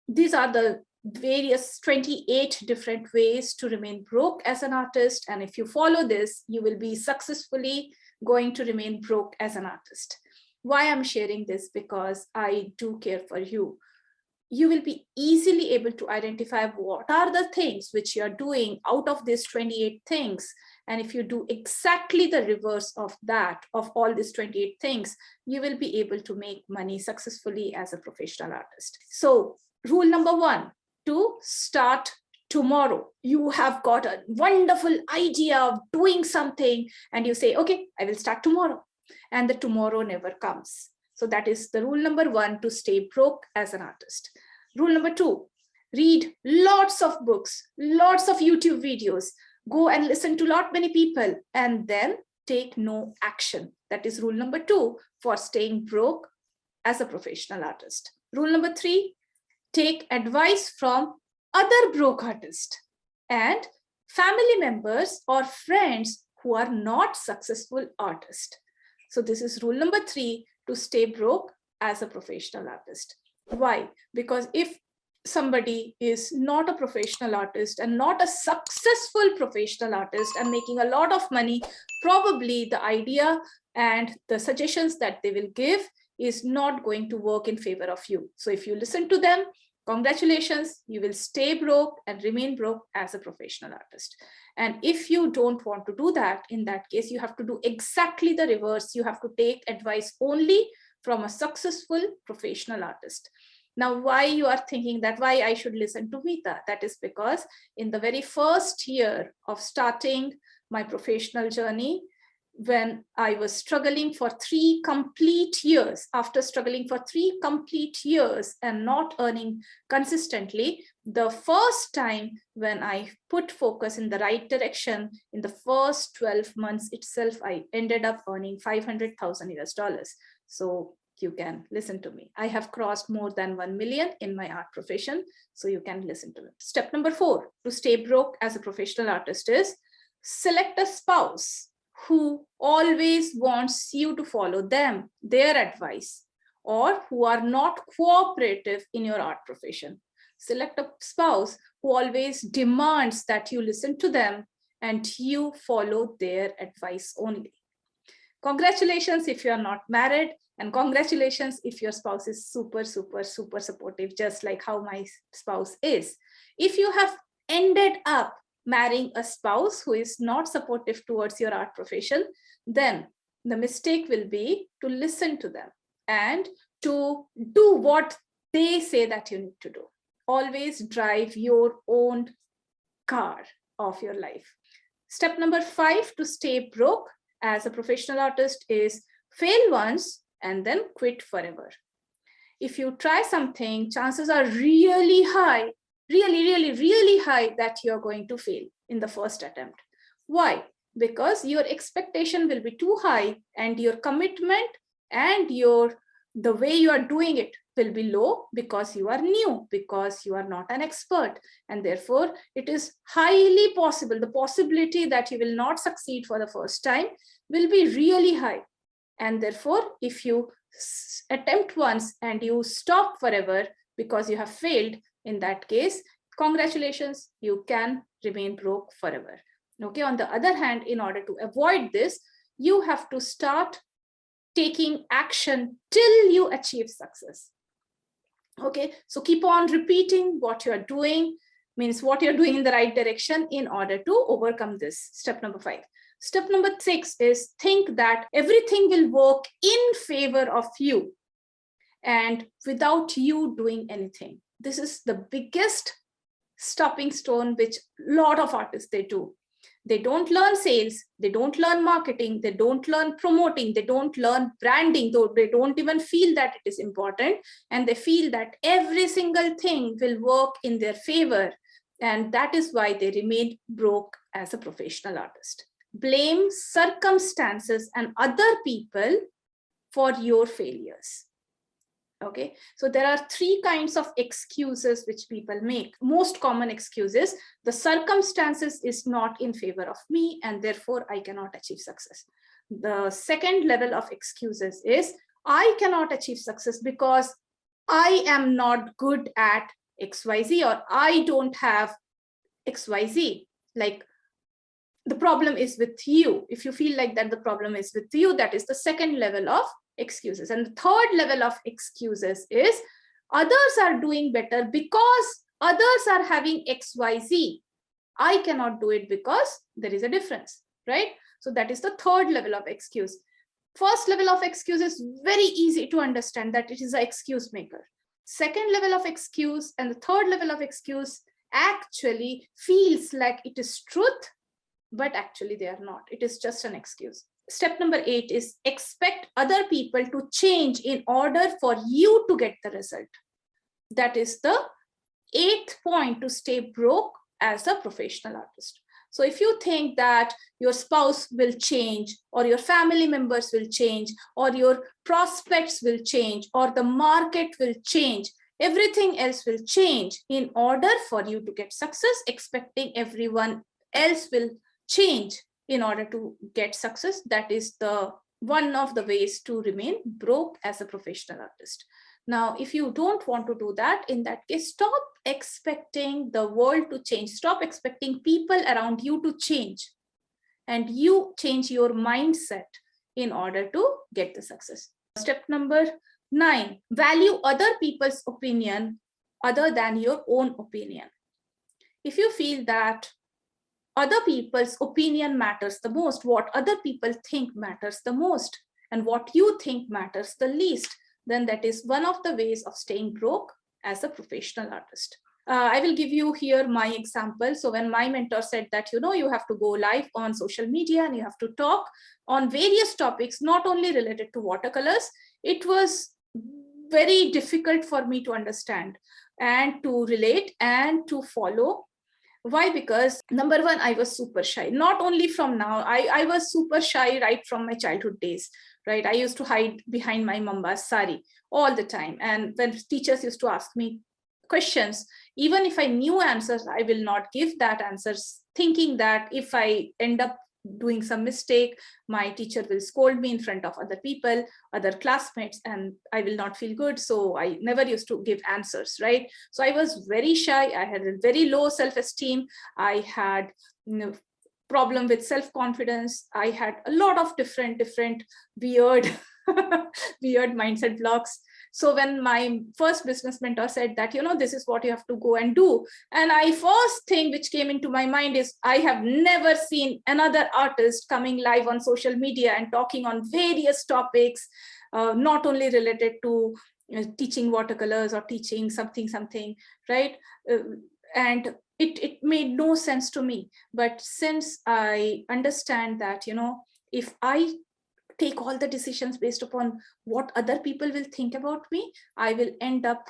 these are the various 28 different ways to remain broke as an artist. And if you follow this, you will be successfully going to remain broke as an artist. Why I'm sharing this? Because I do care for you. You will be easily able to identify what are the things which you're doing out of these 28 things. And if you do exactly the reverse of that, of all these 28 things, you will be able to make money successfully as a professional artist. So rule number 1, to start tomorrow. You have got a wonderful idea of doing something and you say, okay, I will start tomorrow. And the tomorrow never comes. So that is the rule number 1 to stay broke as an artist. Rule number 2, read lots of books, lots of YouTube videos, go and listen to many people, and then take no action. That is rule number 2 for staying broke as a professional artist. Rule number 3, take advice from other broke artists and family members or friends who are not successful artists. So this is rule number 3 to stay broke as a professional artist. Why? Because if somebody is not a professional artist and not a successful professional artist and making a lot of money, probably the idea and the suggestions that they will give is not going to work in favor of you. So if you listen to them, congratulations, you will stay broke and remain broke as a professional artist. And if you don't want to do that, in that case, you have to do exactly the reverse. You have to take advice only from a successful professional artist. Now, why you are thinking that why I should listen to Meeta? That is because in the very first year of starting my professional journey, when I was struggling for 3 complete years, after struggling for 3 complete years and not earning consistently, the first time when I put focus in the right direction, in the first 12 months itself, I ended up earning $500,000. So you can listen to me. I have crossed more than 1 million in my art profession. So you can listen to it. Step number 4 to stay broke as a professional artist is select a spouse who always wants you to follow them, their advice, or who are not cooperative in your art profession. Select a spouse who always demands that you listen to them and you follow their advice only. Congratulations if you are not married, and congratulations if your spouse is super, super, super supportive, just like how my spouse is. If you have ended up marrying a spouse who is not supportive towards your art profession, then the mistake will be to listen to them and to do what they say that you need to do. Always drive your own car of your life. Step number 5 to stay broke as a professional artist is fail once and then quit forever. If you try something, chances are really high, really high that you're going to fail in the first attempt. Why? Because your expectation will be too high and your commitment and the way you are doing it will be low because you are new, because you are not an expert. And therefore, it is highly possible, the possibility that you will not succeed for the first time will be really high. And therefore, if you attempt once and you stop forever because you have failed, in that case, congratulations, you can remain broke forever. Okay. On the other hand, in order to avoid this, you have to start taking action till you achieve success. Okay. So keep on repeating what you're doing, means what you're doing in the right direction in order to overcome this. Step number 5. Step number 6 is think that everything will work in favor of you and without you doing anything. This is the biggest stopping stone which a lot of artists they do. They don't learn sales, they don't learn marketing, they don't learn promoting, they don't learn branding, though they don't even feel that it is important, and they feel that every single thing will work in their favor, and that is why they remain broke as a professional artist. Blame circumstances and other people for your failures. Okay, so there are 3 kinds of excuses which people make. Most common excuses: the circumstances is not in favor of me and therefore I cannot achieve success. The second level of excuses is I cannot achieve success because I am not good at XYZ, or I don't have XYZ. Like, the problem is with you. If you feel like that the problem is with you, that is the second level of excuses. And the third level of excuses is others are doing better because others are having XYZ. I cannot do it because there is a difference, right? So that is the third level of excuse. First level of excuse is very easy to understand, that it is an excuse maker. Second level of excuse and the third level of excuse actually feels like it is truth, but actually they are not. It is just an excuse. Step number 8 is expect other people to change in order for you to get the result. That is the 8th point to stay broke as a professional artist. So if you think that your spouse will change, or your family members will change, or your prospects will change, or the market will change, everything else will change in order for you to get success, expecting everyone else will change in order to get success, that is the one of the ways to remain broke as a professional artist. Now, if you don't want to do that, in that case, stop expecting the world to change. Stop expecting people around you to change, and you change your mindset in order to get the success. Step number 9, value other people's opinion other than your own opinion. If you feel that other people's opinion matters the most, what other people think matters the most, and what you think matters the least, then that is one of the ways of staying broke as a professional artist. I will give you here my example. So when my mentor said that, you have to go live on social media and you have to talk on various topics, not only related to watercolors, it was very difficult for me to understand and to relate and to follow. Why? Because number one, I was super shy. Not only from now, I was super shy right from my childhood days, right? I used to hide behind my mama's sari all the time. And when teachers used to ask me questions, even if I knew answers, I will not give that answers, thinking that if I end up doing some mistake, my teacher will scold me in front of other people, other classmates, and I will not feel good. So I never used to give answers, right? So I was very shy. I had a very low self-esteem. I had problem with self-confidence. I had a lot of different weird weird mindset blocks. So when my first business mentor said that, this is what you have to go and do, and first thing which came into my mind is, I have never seen another artist coming live on social media and talking on various topics, not only related to teaching watercolors or teaching something, right? And it made no sense to me. But since I understand that, if I take all the decisions based upon what other people will think about me, I will end up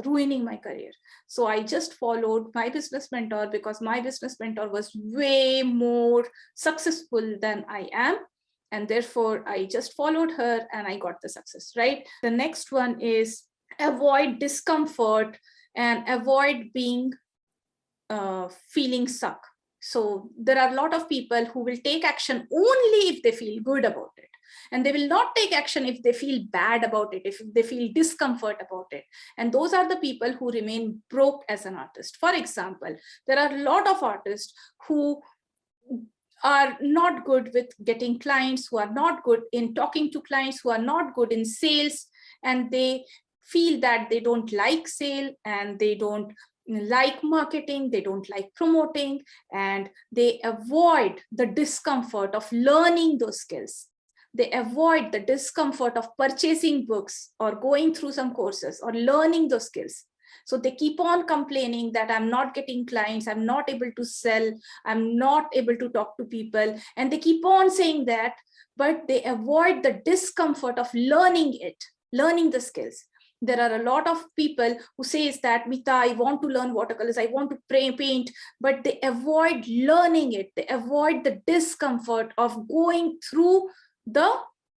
ruining my career. So I just followed my business mentor, because my business mentor was way more successful than I am. And therefore, I just followed her and I got the success, right? The next one is avoid discomfort and avoid being feeling suck. So there are a lot of people who will take action only if they feel good about it. And they will not take action if they feel bad about it, if they feel discomfort about it. And those are the people who remain broke as an artist. For example, there are a lot of artists who are not good with getting clients, who are not good in talking to clients, who are not good in sales, and they feel that they don't like sale, and they don't like marketing, they don't like promoting, and they avoid the discomfort of learning those skills. They avoid the discomfort of purchasing books or going through some courses or learning those skills. So they keep on complaining that I'm not getting clients, I'm not able to sell, I'm not able to talk to people. And they keep on saying that, but they avoid the discomfort of learning the skills. There are a lot of people who says that, Meeta, I want to learn watercolors, I want to paint, but they avoid learning it. They avoid the discomfort of going through the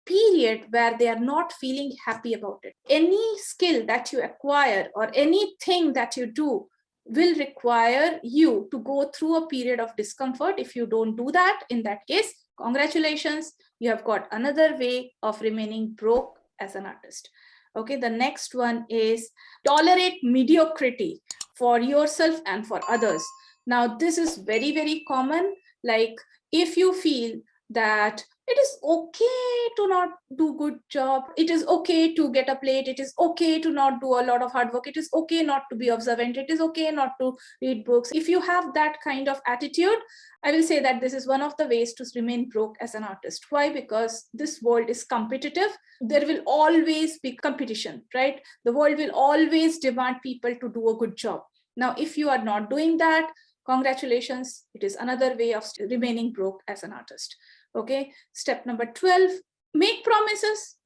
period where they are not feeling happy about it. Any skill that you acquire or anything that you do will require you to go through a period of discomfort. If you don't do that, in that case, congratulations, you have got another way of remaining broke as an artist. Okay, the next one is tolerate mediocrity for yourself and for others. Now, this is very, very common. Like, if you feel that it is okay to not do good job, it is okay to get up late, it is okay to not do a lot of hard work, it is okay not to be observant, it is okay not to read books. If you have that kind of attitude, I will say that this is one of the ways to remain broke as an artist. Why? Because this world is competitive. There will always be competition, right? The world will always demand people to do a good job. Now, if you are not doing that, congratulations, it is another way of remaining broke as an artist. Okay, step number 12, make promises,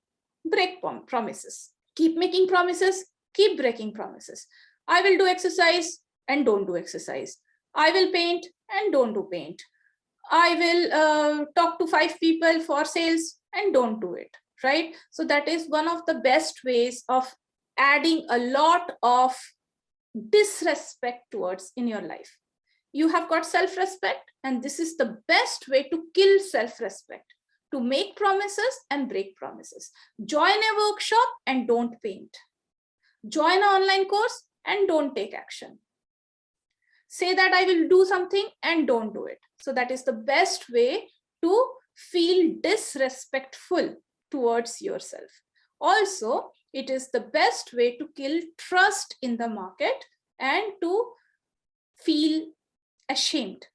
break promises. Keep making promises, keep breaking promises. I will do exercise and don't do exercise. I will paint and don't do paint. I will talk to 5 people for sales and don't do it, right? So that is one of the best ways of adding a lot of disrespect towards in your life. You have got self-respect, and this is the best way to kill self-respect, to make promises and break promises. Join a workshop and don't paint. Join an online course and don't take action. Say that I will do something and don't do it. So that is the best way to feel disrespectful towards yourself. Also, it is the best way to kill trust in the market and to feel ashamed,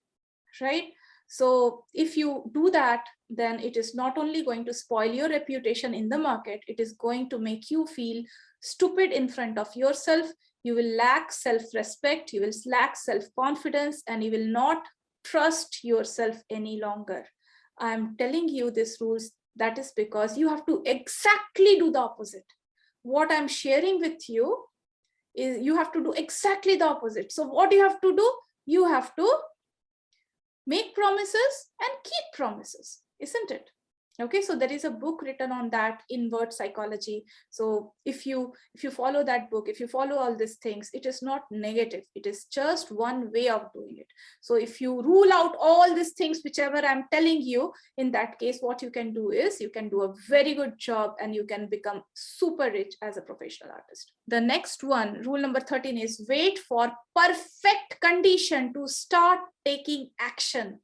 right? So if you do that, then it is not only going to spoil your reputation in the market, it is going to make you feel stupid in front of yourself. You will lack self-respect, you will lack self-confidence, and you will not trust yourself any longer. I'm telling you these rules, that is because you have to exactly do the opposite. What I'm sharing with you is you have to do exactly the opposite. So what you have to do? You have to make promises and keep promises, isn't it? Okay, so there is a book written on that, Inward Psychology. So if you follow that book, if you follow all these things, it is not negative. It is just one way of doing it. So if you rule out all these things, whichever I'm telling you, in that case, what you can do is you can do a very good job and you can become super rich as a professional artist. The next one, rule number 13, is wait for perfect condition to start taking action.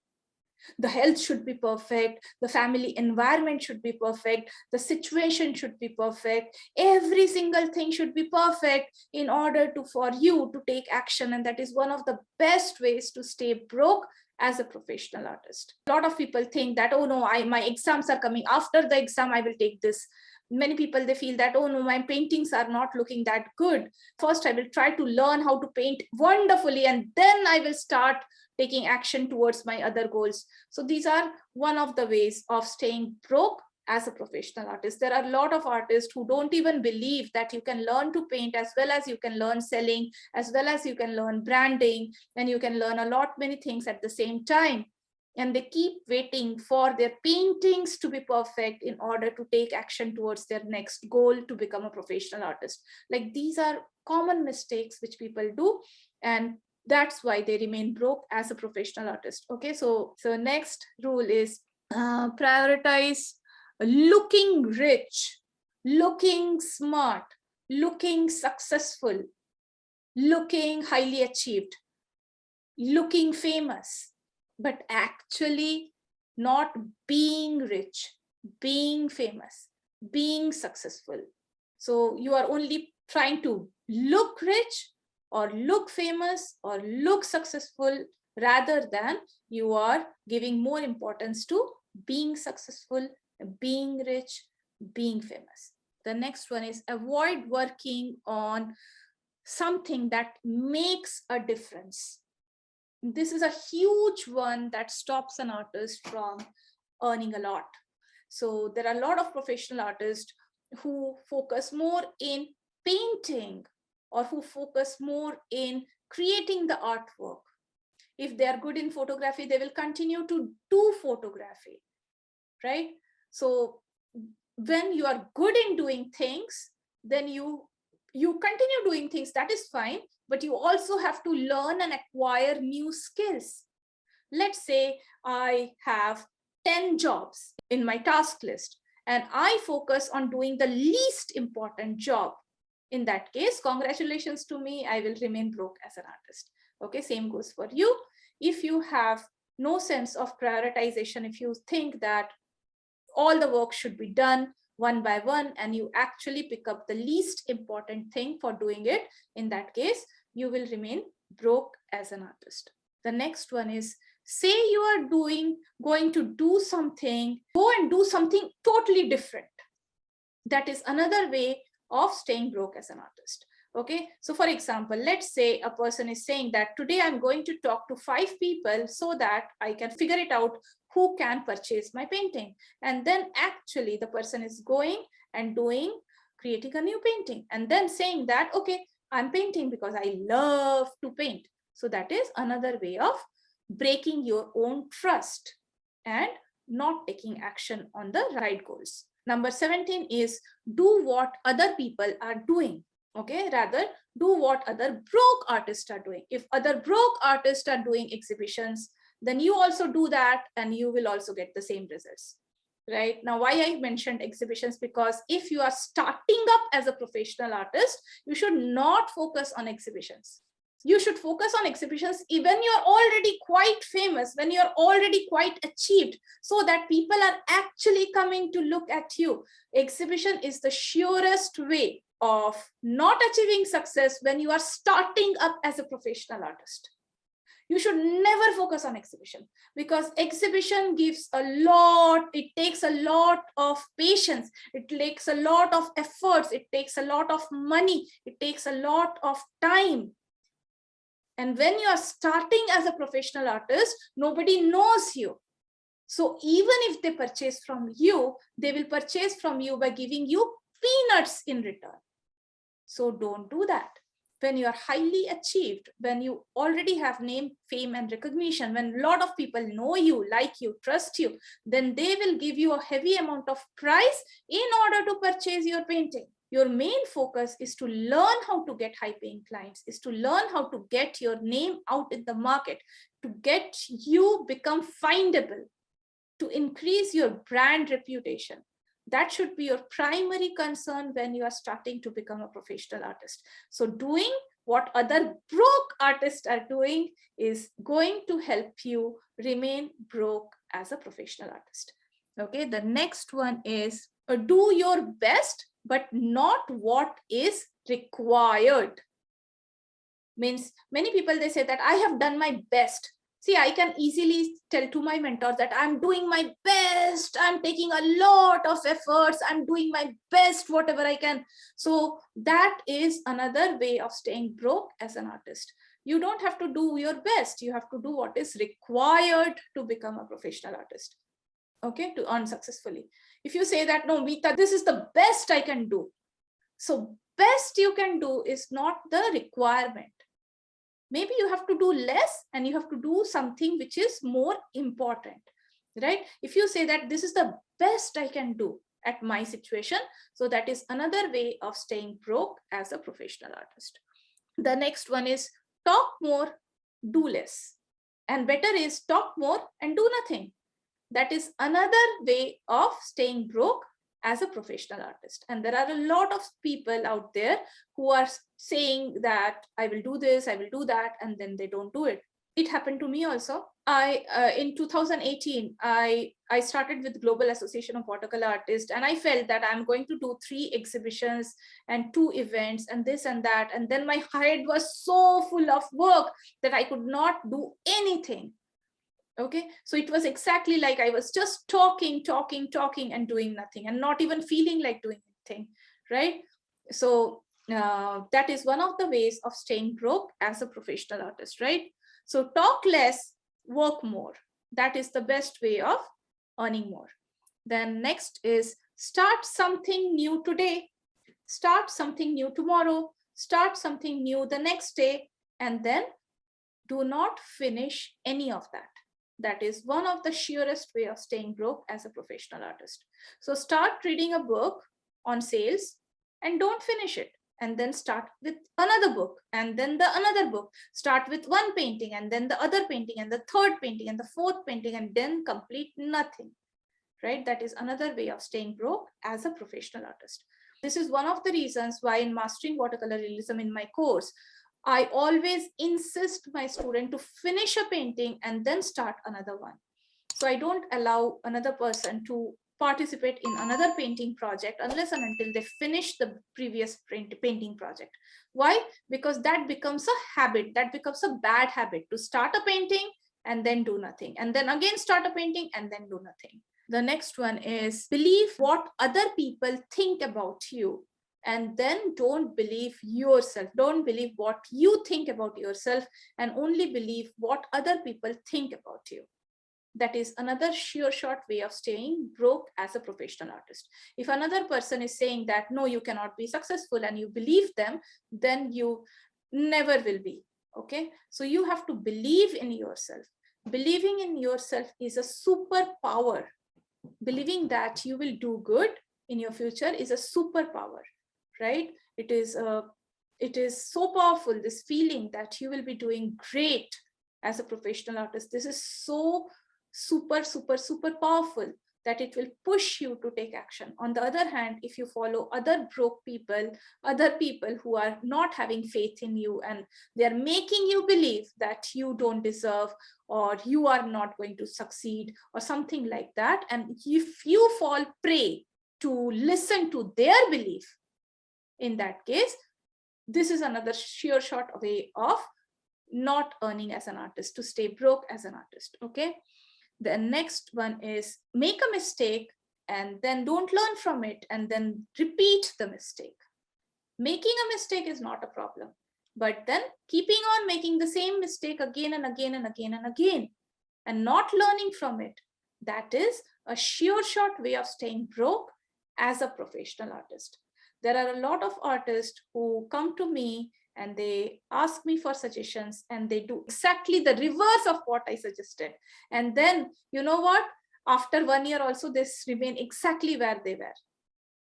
The health should be perfect, the family environment should be perfect, the situation should be perfect, every single thing should be perfect in order for you to take action. And that is one of the best ways to stay broke as a professional artist. A lot of people think that, oh no, my exams are coming, after the exam I will take this. Many people, they feel that, oh no, my paintings are not looking that good. First, I will try to learn how to paint wonderfully, and then I will start taking action towards my other goals. So these are one of the ways of staying broke as a professional artist. There are a lot of artists who don't even believe that you can learn to paint as well as you can learn selling, as well as you can learn branding, and you can learn a lot many things at the same time. And they keep waiting for their paintings to be perfect in order to take action towards their next goal to become a professional artist. Like, these are common mistakes which people do, and that's why they remain broke as a professional artist. Okay, so next rule is prioritize looking rich, looking smart, looking successful, looking highly achieved, looking famous, but actually not being rich, being famous, being successful. So you are only trying to look rich or look famous or look successful, rather than you are giving more importance to being successful, being rich, being famous. The next one is avoid working on something that makes a difference. This is a huge one that stops an artist from earning a lot. So there are a lot of professional artists who focus more in painting or who focus more in creating the artwork. If they are good in photography, they will continue to do photography, right? So when you are good in doing things, then you continue doing things, that is fine, but you also have to learn and acquire new skills. Let's say I have 10 jobs in my task list, and I focus on doing the least important job, in that case, congratulations to me, I will remain broke as an artist. Okay, same goes for you. If you have no sense of prioritization, if you think that all the work should be done one by one and you actually pick up the least important thing for doing it, in that case, you will remain broke as an artist. The next one is, say you are going to do something, go and do something totally different. That is another way of staying broke as an artist. Okay, so for example, let's say a person is saying that today I'm going to talk to 5 people so that I can figure it out who can purchase my painting. And then actually the person is going and creating a new painting and then saying that, okay, I'm painting because I love to paint. So that is another way of breaking your own trust and not taking action on the right goals. Number 17 is do what other people are doing. Okay, rather do what other broke artists are doing. If other broke artists are doing exhibitions, then you also do that and you will also get the same results. Right now, why I mentioned exhibitions, because if you are starting up as a professional artist, you should not focus on exhibitions. You should focus on exhibitions when you're already quite famous, when you're already quite achieved, so that people are actually coming to look at you. Exhibition is the surest way of not achieving success when you are starting up as a professional artist. You should never focus on exhibition, because exhibition gives a lot, it takes a lot of patience, it takes a lot of efforts, it takes a lot of money, it takes a lot of time. And when you are starting as a professional artist, nobody knows you. So even if they purchase from you, they will purchase from you by giving you peanuts in return. So don't do that. When you are highly achieved, when you already have name, fame, and recognition, when a lot of people know you, like you, trust you, then they will give you a heavy amount of price in order to purchase your painting. Your main focus is to learn how to get high-paying clients, is to learn how to get your name out in the market, to get you become findable, to increase your brand reputation. That should be your primary concern when you are starting to become a professional artist. So doing what other broke artists are doing is going to help you remain broke as a professional artist. Okay, the next one is do your best, but not what is required. Means many people, they say that I have done my best. See, I can easily tell to my mentors that I'm doing my best, I'm taking a lot of efforts, I'm doing my best, whatever I can. So that is another way of staying broke as an artist. You don't have to do your best, you have to do what is required to become a professional artist. Okay, to earn successfully. If you say that, no, Meeta, this is the best I can do. So best you can do is not the requirement. Maybe you have to do less and you have to do something which is more important, right? If you say that this is the best I can do at my situation, so that is another way of staying broke as a professional artist. The next one is talk more, do less. And better is talk more and do nothing. That is another way of staying broke as a professional artist. And there are a lot of people out there who are saying that I will do this, I will do that, and then they don't do it. It happened to me also. In 2018, I started with Global Association of Watercolor Artists, and I felt that I'm going to do 3 exhibitions and 2 events and this and that. And then my head was so full of work that I could not do anything. Okay, so it was exactly like I was just talking and doing nothing, and not even feeling like doing anything, right? So that is one of the ways of staying broke as a professional artist, right? So talk less, work more. That is the best way of earning more. Then next is start something new today, start something new tomorrow, start something new the next day, and then do not finish any of that. That is one of the surest way of staying broke as a professional artist. So start reading a book on sales and don't finish it. And then start with another book and then the another book. Start with one painting and then the other painting and the third painting and the fourth painting, and then complete nothing, right? That is another way of staying broke as a professional artist. This is one of the reasons why in Mastering Watercolor Realism in my course, I always insist my student to finish a painting and then start another one. So I don't allow another person to participate in another painting project unless and until they finish the previous painting project. Why? Because that becomes a habit, that becomes a bad habit to start a painting and then do nothing, and then again start a painting and then do nothing. The next one is believe what other people think about you, and then don't believe yourself. Don't believe what you think about yourself, and only believe what other people think about you. That is another sure shot way of staying broke as a professional artist. If another person is saying that no, you cannot be successful, and you believe them, then you never will be. Okay, so you have to believe in yourself. Believing in yourself is a superpower. Believing that you will do good in your future is a superpower, right? It is so powerful, this feeling that you will be doing great as a professional artist. This is so super powerful that it will push you to take action. On the other hand, if you follow other broke people, other people who are not having faith in you, and they're making you believe that you don't deserve, or you are not going to succeed, or something like that, and if you fall prey to listen to their belief, in that case, this is another sure shot way of not earning as an artist, to stay broke as an artist. Okay. The next one is make a mistake and then don't learn from it and then repeat the mistake. Making a mistake is not a problem, but then keeping on making the same mistake again and again and again and again and not learning from it, that is a sure shot way of staying broke as a professional artist. There are a lot of artists who come to me and they ask me for suggestions, and they do exactly the reverse of what I suggested. And then, you know what? After 1 year also, they remain exactly where they were.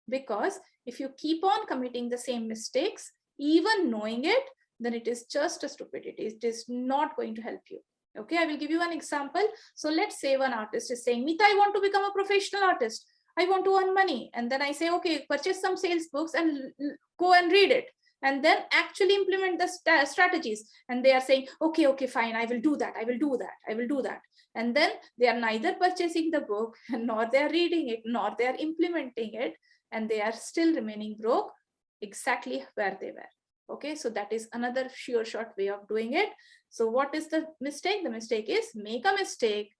Because if you keep on committing the same mistakes, even knowing it, then it is just a stupidity. It is not going to help you. Okay, I will give you an example. So let's say one artist is saying, Meeta, I want to become a professional artist. I want to earn money. And then I say, okay, purchase some sales books and go and read it. And then actually implement the strategies. And they are saying, okay, fine, I will do that, I will do that, I will do that. And then they are neither purchasing the book, nor they are reading it, nor they are implementing it. And they are still remaining broke exactly where they were. Okay, so that is another sure shot way of doing it. So what is the mistake? The mistake is make a mistake,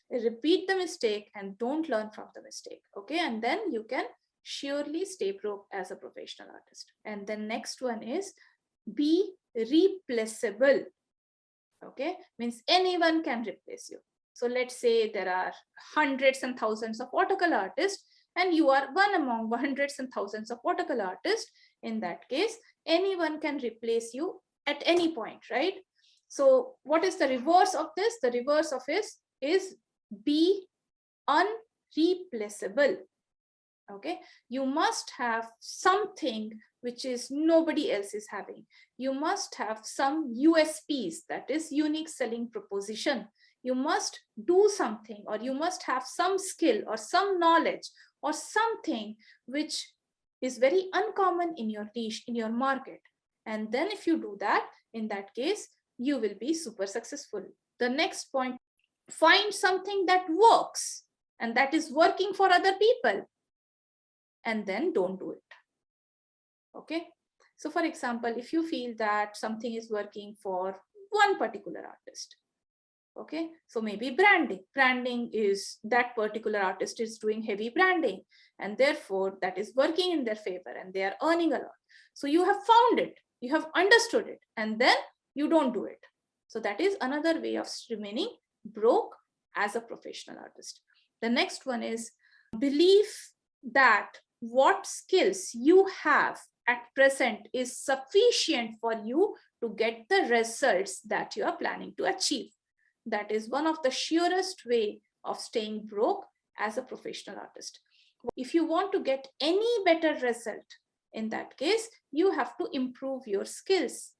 repeat the mistake, and don't learn from the mistake. Okay, and then you can surely stay broke as a professional artist. And then next one is be replaceable. Okay, means anyone can replace you. So let's say there are hundreds and thousands of watercolor artists, and you are one among hundreds and thousands of watercolor artists. In that case, anyone can replace you at any point, right? So what is the reverse of this? The reverse of this is be unreplaceable. Okay, you must have something which is nobody else is having. You must have some USPs, that is unique selling proposition. You must do something, or you must have some skill or some knowledge or something which is very uncommon in your niche, in your market. And then if you do that, in that case, you will be super successful. The next point, find something that works and that is working for other people, and then don't do it. Okay, so for example, if you feel that something is working for one particular artist, okay, so maybe branding is, that particular artist is doing heavy branding, and therefore that is working in their favor and they are earning a lot. So you have found it, you have understood it, and then you don't do it. So that is another way of remaining broke as a professional artist. The next one is believe that what skills you have at present is sufficient for you to get the results that you are planning to achieve. That is one of the surest way of staying broke as a professional artist. If you want to get any better result, in that case, you have to improve your skills.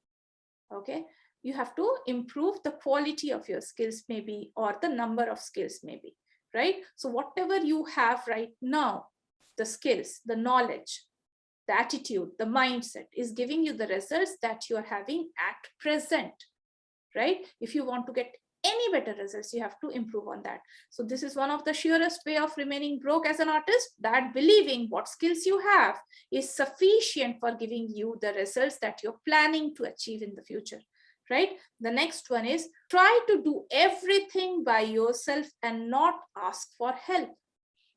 Okay, you have to improve the quality of your skills maybe, or the number of skills maybe. right? So whatever you have right now, the skills, the knowledge, the attitude, the mindset is giving you the results that you are having at present, right? If you want to get any better results, you have to improve on that. So this is one of the surest way of remaining broke as an artist, that believing what skills you have is sufficient for giving you the results that you're planning to achieve in the future, right? The next one is try to do everything by yourself and not ask for help.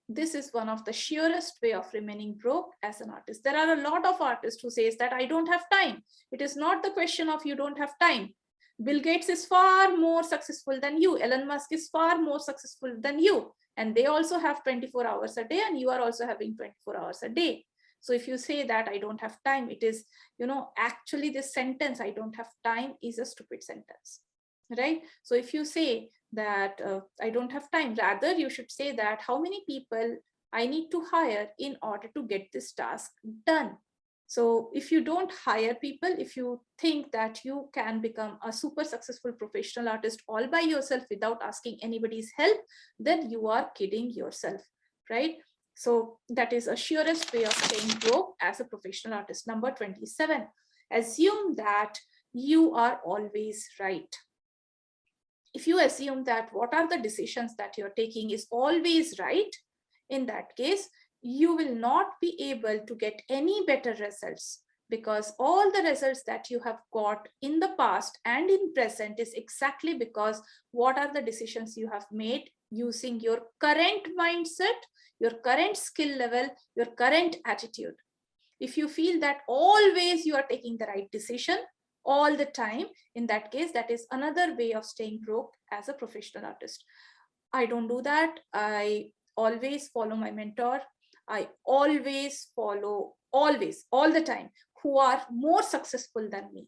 This is one of the surest way of remaining broke as an artist. There are a lot of artists who says that I don't have time. It is not the question of you don't have time. Bill Gates is far more successful than you. Elon Musk is far more successful than you. And they also have 24 hours a day, and you are also having 24 hours a day. So if you say that I don't have time, it is, actually this sentence, I don't have time, is a stupid sentence, right? So if you say that I don't have time, rather you should say that how many people I need to hire in order to get this task done. So if you don't hire people, if you think that you can become a super successful professional artist all by yourself without asking anybody's help, then you are kidding yourself, right? So that is a surest way of staying broke as a professional artist. Number 27, assume that you are always right. If you assume that what are the decisions that you're taking is always right, in that case, you will not be able to get any better results, because all the results that you have got in the past and in present is exactly because what are the decisions you have made using your current mindset, your current skill level, your current attitude. If you feel that always you are taking the right decision all the time, in that case, that is another way of staying broke as a professional artist. I don't do that. I always follow my mentor. I always follow, always, all the time, who are more successful than me.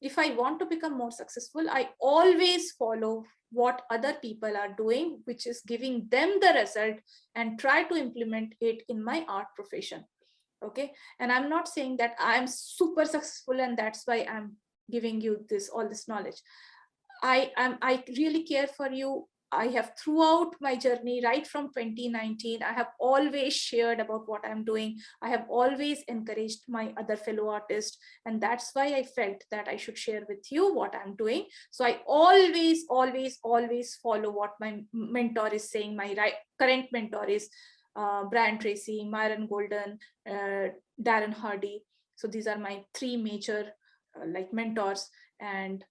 If I want to become more successful, I always follow what other people are doing, which is giving them the result, and try to implement it in my art profession. Okay. And I'm not saying that I'm super successful and that's why I'm giving you all this knowledge. I really care for you. I have throughout my journey, right from 2019, I have always shared about what I'm doing. I have always encouraged my other fellow artists. And that's why I felt that I should share with you what I'm doing. So I always, always, always follow what my mentor is saying. My current mentor is Brian Tracy, Myron Golden, Darren Hardy. So these are my three major mentors, and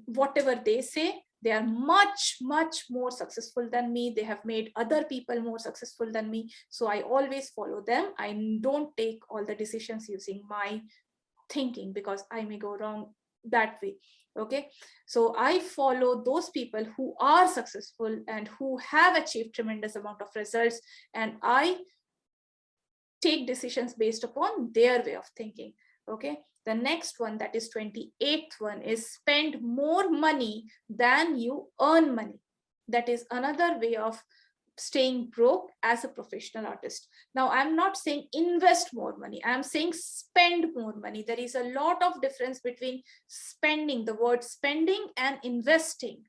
whatever they say, they are much, much more successful than me. They have made other people more successful than me. So I always follow them. I don't take all the decisions using my thinking, because I may go wrong that way. Okay. So I follow those people who are successful and who have achieved tremendous amount of results. And I take decisions based upon their way of thinking. Okay. The next one, that is 28th one, is spend more money than you earn money. That is another way of staying broke as a professional artist. Now, I'm not saying invest more money. I'm saying spend more money. There is a lot of difference between spending, the word spending, and investing.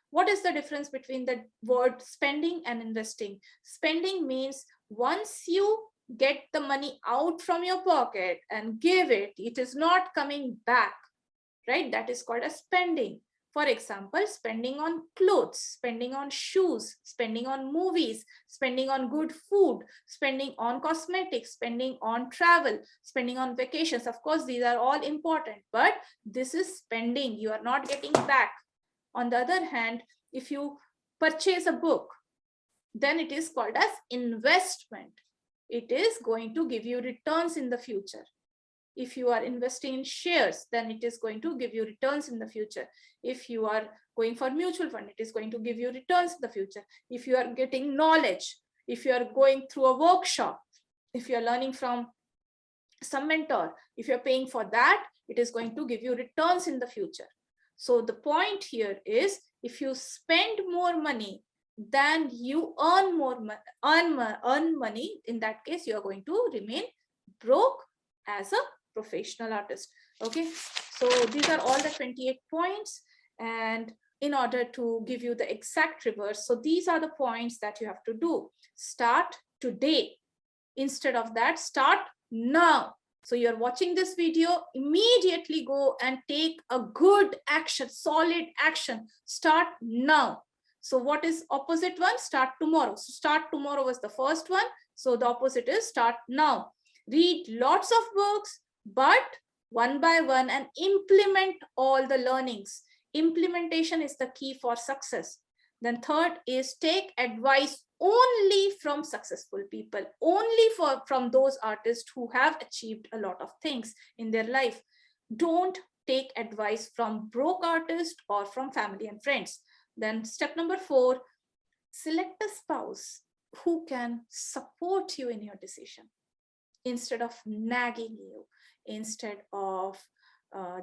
What is the difference between the word spending and investing? Spending means once you get the money out from your pocket and give it, it is not coming back, right? That is called as spending. For example, spending on clothes, spending on shoes, spending on movies, spending on good food, spending on cosmetics, spending on travel, spending on vacations. Of course, these are all important, but this is spending. You are not getting back. On the other hand, if you purchase a book, then it is called as investment. It is going to give you returns in the future. If you are investing in shares, then it is going to give you returns in the future. If you are going for mutual fund, it is going to give you returns in the future. If you are getting knowledge, if you are going through a workshop, if you are learning from some mentor, if you're paying for that, it is going to give you returns in the future. So the point here is, if you spend more money than you earn earn money, in that case, you are going to remain broke as a professional artist. Okay, so these are all the 28 points. And in order to give you the exact reverse. So these are the points that you have to do. Start today. Instead of that, start now. So you're watching this video, immediately go and take a good action, solid action. Start now. So what is opposite one? Start tomorrow. So start tomorrow was the first one. So the opposite is start now. Read lots of books, but one by one, and implement all the learnings. Implementation is the key for success. Then third is take advice only from successful people, only from those artists who have achieved a lot of things in their life. Don't take advice from broke artists or from family and friends. Then step number 4, select a spouse who can support you in your decision instead of nagging you, instead of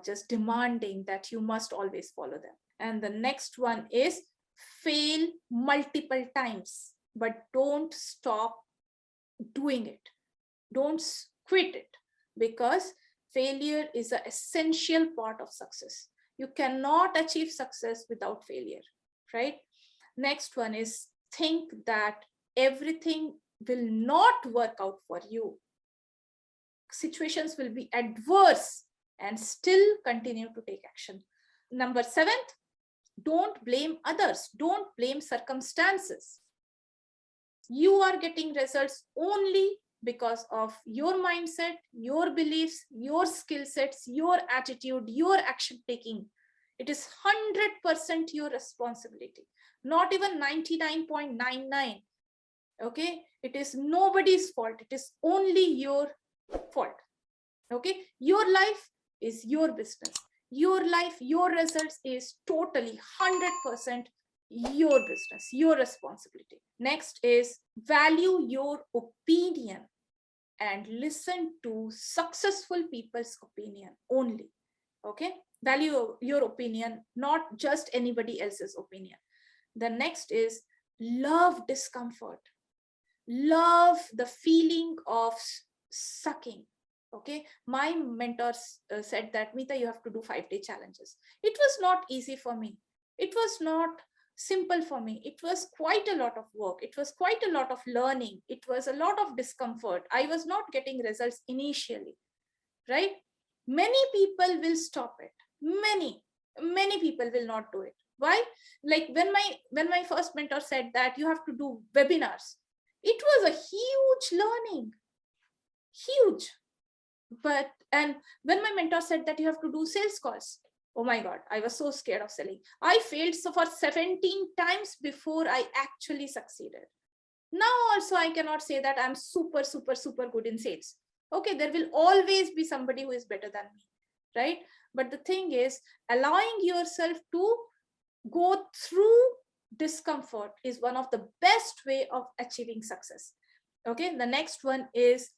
just demanding that you must always follow them. And the next one is fail multiple times, but don't stop doing it. Don't quit it, because failure is an essential part of success. You cannot achieve success without failure, right? Next one is think that everything will not work out for you. Situations will be adverse and still continue to take action. Number 7, don't blame others. Don't blame circumstances. You are getting results only because of your mindset, your beliefs, your skill sets, your attitude, your action taking. It is 100% your responsibility, not even 99.99. Okay, it is nobody's fault. It is only your fault. Okay, your life is your business. Your life, your results is totally 100% your business, your responsibility. Next is value your opinion and listen to successful people's opinion only. Okay, value your opinion, not just anybody else's opinion. The next is love discomfort. Love the feeling of sucking. Okay, my mentors said that, Meeta, you have to do 5-day challenges. It was not easy for me. It was not simple for me. It was quite a lot of work. It was quite a lot of learning. It was a lot of discomfort. I was not getting results initially, right? Many people will stop it. Many people will not do it. Why? Like when my first mentor said that you have to do webinars, it was a huge learning, huge. And when my mentor said that you have to do sales calls, oh my God, I was so scared of selling. I failed for 17 times before I actually succeeded. Now also I cannot say that I'm super good in sales. Okay, there will always be somebody who is better than me, right? But the thing is, allowing yourself to go through discomfort is one of the best way of achieving success. Okay, the next one is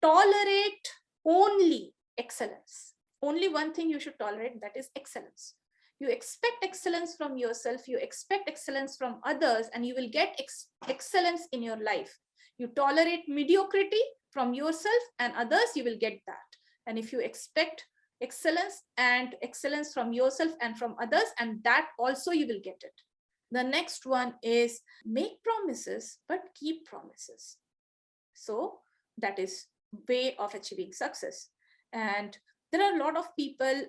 tolerate only excellence. Only one thing you should tolerate, that is excellence. You expect excellence from yourself, you expect excellence from others, and you will get excellence in your life. You tolerate mediocrity from yourself and others, you will get that. And if you expect excellence from yourself and from others, and that also you will get it. The next one is make promises, but keep promises. So that is way of achieving success. And there are a lot of people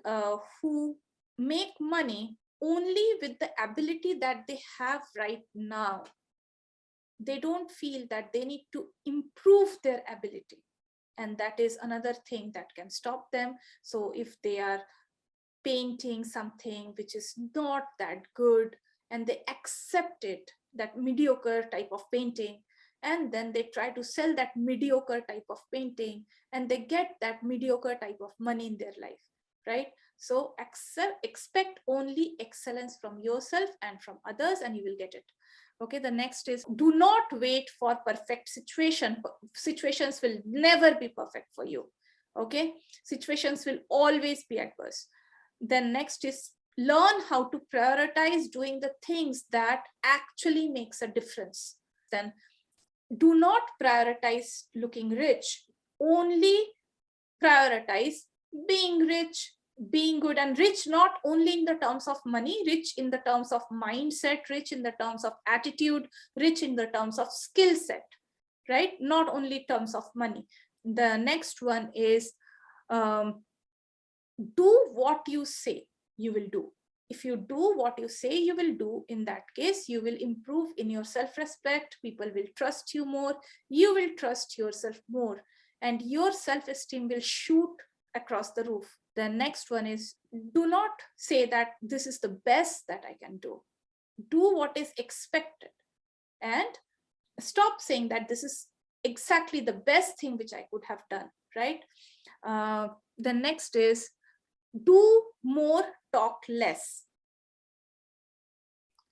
who make money only with the ability that they have right now. They don't feel that they need to improve their ability. And that is another thing that can stop them. So if they are painting something which is not that good, and they accept it, that mediocre type of painting, and then they try to sell that mediocre type of painting, and they get that mediocre type of money in their life, right? So expect only excellence from yourself and from others, and you will get it. Okay, the next is do not wait for perfect situation. Situations will never be perfect for you. Okay, situations will always be adverse. Then next is learn how to prioritize doing the things that actually makes a difference. Then do not prioritize looking rich, only prioritize being rich. being good and rich, not only in the terms of money, rich in the terms of mindset, rich in the terms of attitude, rich in the terms of skill set, right? Not only terms of money. The next one is do what you say you will do. If you do what you say you will do, in that case, you will improve in your self-respect. People will trust you more. You will trust yourself more, and your self-esteem will shoot across the roof. The next one is, do not say that this is the best that I can do. Do what is expected, and stop saying that this is exactly the best thing which I could have done, right? The next is, do more, talk less.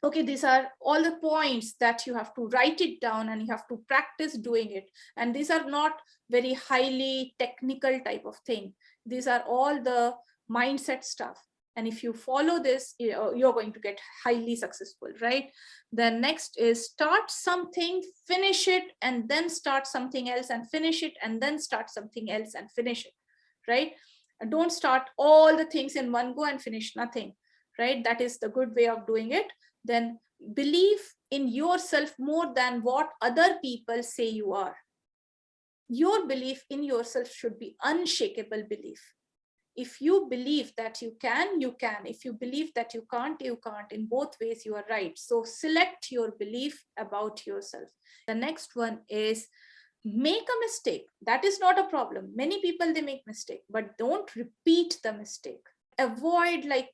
Okay, these are all the points that you have to write it down and you have to practice doing it. And these are not very highly technical type of thing. These are all the mindset stuff. And if you follow this, you're going to get highly successful, right? The next is, start something, finish it, and then start something else and finish it, and then start something else and finish it, right? Don't start all the things in one go and finish nothing, right? That is the good way of doing it. Then believe in yourself more than what other people say you are. Your belief in yourself should be unshakable belief. If you believe that you can, you can. If you believe that you can't, you can't. In both ways, you are right. So select your belief about yourself. The next one is, make a mistake. That is not a problem. Many people, they make mistake, but don't repeat the mistake. Avoid like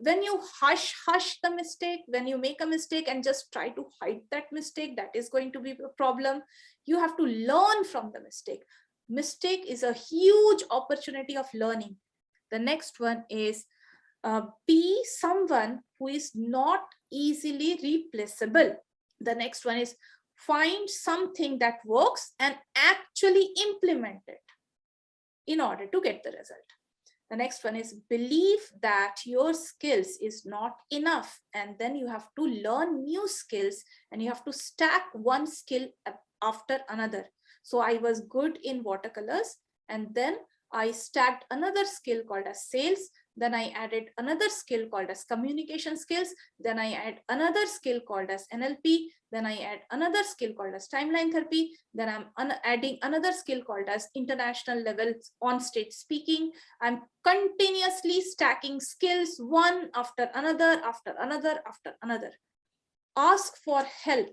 when you hush the mistake, when you make a mistake and just try to hide that mistake, that is going to be a problem. You have to learn from the mistake. Mistake is a huge opportunity of learning. The next one is, be someone who is not easily replaceable. The next one is, find something that works and actually implement it in order to get the result. The next one is, believe that your skills is not enough, and then you have to learn new skills and you have to stack one skill after another. So I was good in watercolors, and then I stacked another skill called as sales. Then I added another skill called as communication skills. Then I add another skill called as NLP. Then I add another skill called as timeline therapy. Then I'm adding another skill called as international level on-stage speaking. I'm continuously stacking skills one after another, after another, after another. Ask for help.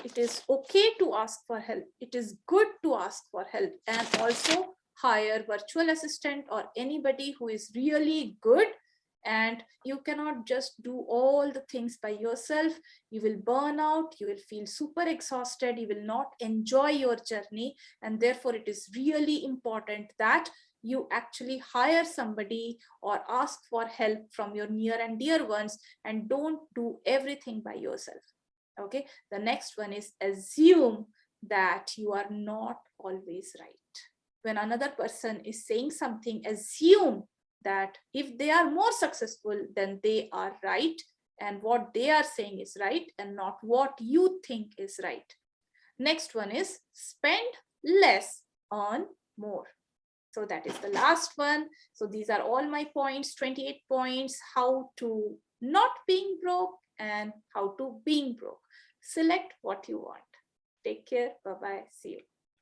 It is okay to ask for help. It is good to ask for help, and also hire virtual assistant or anybody who is really good. And you cannot just do all the things by yourself. You will burn out, you will feel super exhausted, you will not enjoy your journey. And therefore it is really important that you actually hire somebody or ask for help from your near and dear ones, and don't do everything by yourself. Okay, the next one is, assume that you are not always right. When another person is saying something, assume that if they are more successful, then they are right, and what they are saying is right and not what you think is right. Next one is, spend less, earn more. So that is the last one. So these are all my points, 28 points, how to not being broke and how to being broke. Select what you want. Take care. Bye-bye. See you.